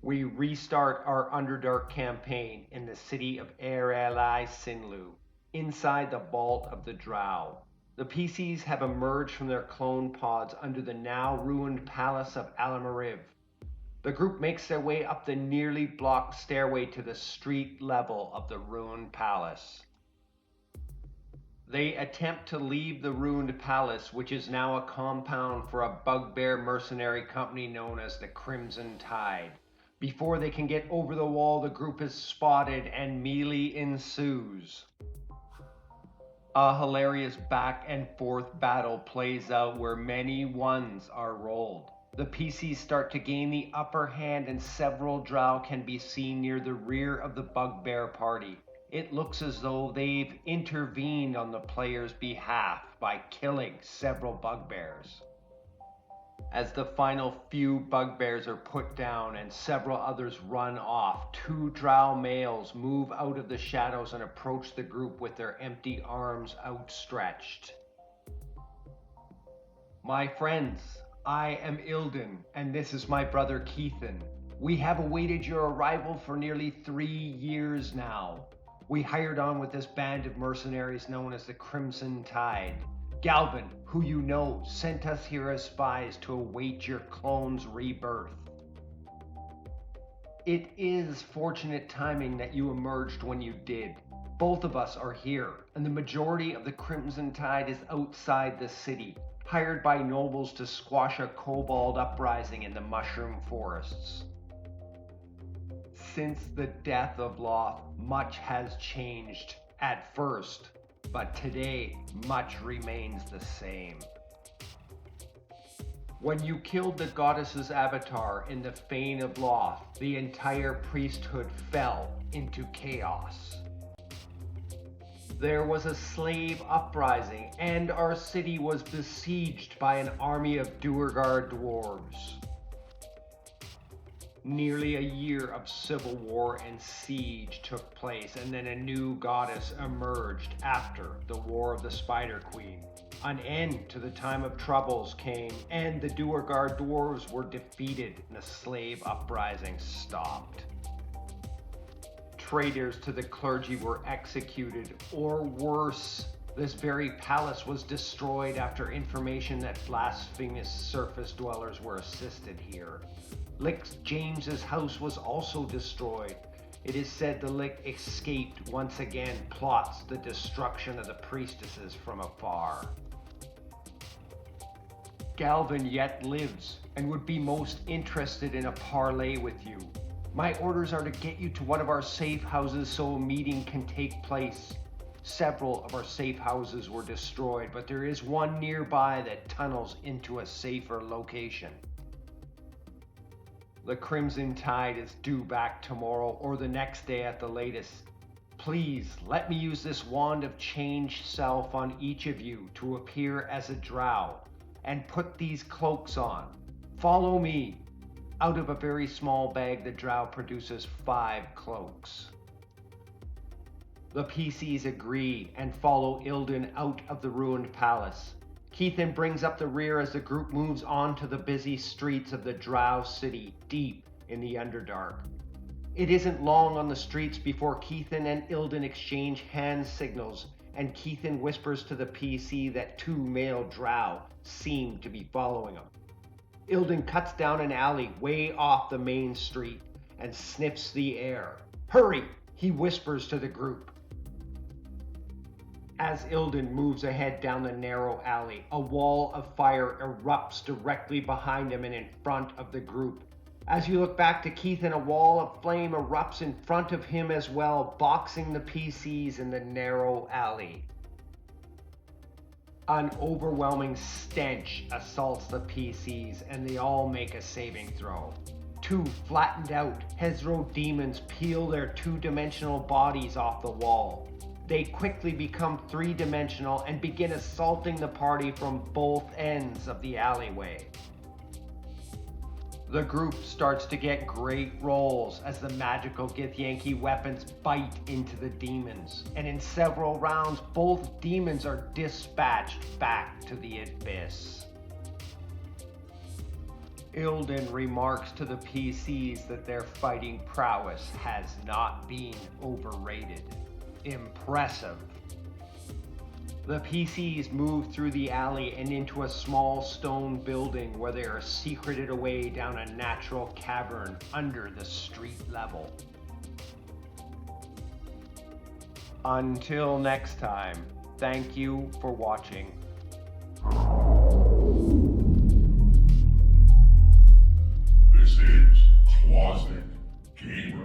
We restart our Underdark campaign in the city of Ereli Sinlu, inside the Vault of the Drow. The PCs have emerged from their clone pods under the now ruined palace of Alamariv. The group makes their way up the nearly blocked stairway to the street level of the ruined palace. They attempt to leave the ruined palace, which is now a compound for a bugbear mercenary company known as the Crimson Tide. Before they can get over the wall, the group is spotted and melee ensues. A hilarious back and forth battle plays out where many ones are rolled. The PCs start to gain the upper hand and several drow can be seen near the rear of the bugbear party. It looks as though they've intervened on the player's behalf by killing several bugbears. As the final few bugbears are put down and several others run off, two drow males move out of the shadows and approach the group with their empty arms outstretched. My friends, I am Ilden, and this is my brother Keithan. We have awaited your arrival for nearly 3 years now. We hired on with this band of mercenaries known as the Crimson Tide. Galvin, who you know, sent us here as spies to await your clone's rebirth. It is fortunate timing that you emerged when you did. Both of us are here, and the majority of the Crimson Tide is outside the city, hired by nobles to squash a kobold uprising in the mushroom forests. Since the death of Lolth, much has changed at first, but today much remains the same. When you killed the goddess's avatar in the Fane of Lolth, the entire priesthood fell into chaos. There was a slave uprising, and our city was besieged by an army of Duergar dwarves. Nearly a year of civil war and siege took place, and then a new goddess emerged after the War of the Spider Queen. An end to the time of troubles came, and the Duergar dwarves were defeated, and the slave uprising stopped. Traitors to the clergy were executed, or worse, this very palace was destroyed after information that blasphemous surface dwellers were assisted here. Lick James's house was also destroyed. It is said the Lick escaped once again plots the destruction of the priestesses from afar. Galvin yet lives and would be most interested in a parley with you. My orders are to get you to one of our safe houses so a meeting can take place. Several of our safe houses were destroyed, but there is one nearby that tunnels into a safer location. The Crimson Tide is due back tomorrow or the next day at the latest. Please let me use this wand of change self on each of you to appear as a drow and put these cloaks on. Follow me. Out of a very small bag, the drow produces 5 cloaks. The PCs agree and follow Ilden out of the ruined palace. Keithan brings up the rear as the group moves on to the busy streets of the Drow City, deep in the Underdark. It isn't long on the streets before Keithan and Ilden exchange hand signals, and Keithan whispers to the PC that 2 male drow seem to be following him. Ilden cuts down an alley way off the main street and sniffs the air. "Hurry!" he whispers to the group. As Ilden moves ahead down the narrow alley, a wall of fire erupts directly behind him and in front of the group. As you look back to Keithan, a wall of flame erupts in front of him as well, boxing the PCs in the narrow alley. An overwhelming stench assaults the PCs, and they all make a saving throw. 2 flattened out Hezro demons peel their 2-dimensional bodies off the wall. They quickly become 3-dimensional and begin assaulting the party from both ends of the alleyway. The group starts to get great rolls as the magical Githyanki weapons bite into the demons, and in several rounds both demons are dispatched back to the abyss. Ilden remarks to the PCs that their fighting prowess has not been overrated. Impressive. The PCs move through the alley and into a small stone building where they are secreted away down a natural cavern under the street level. Until next time, thank you for watching. This is Closet Gaming.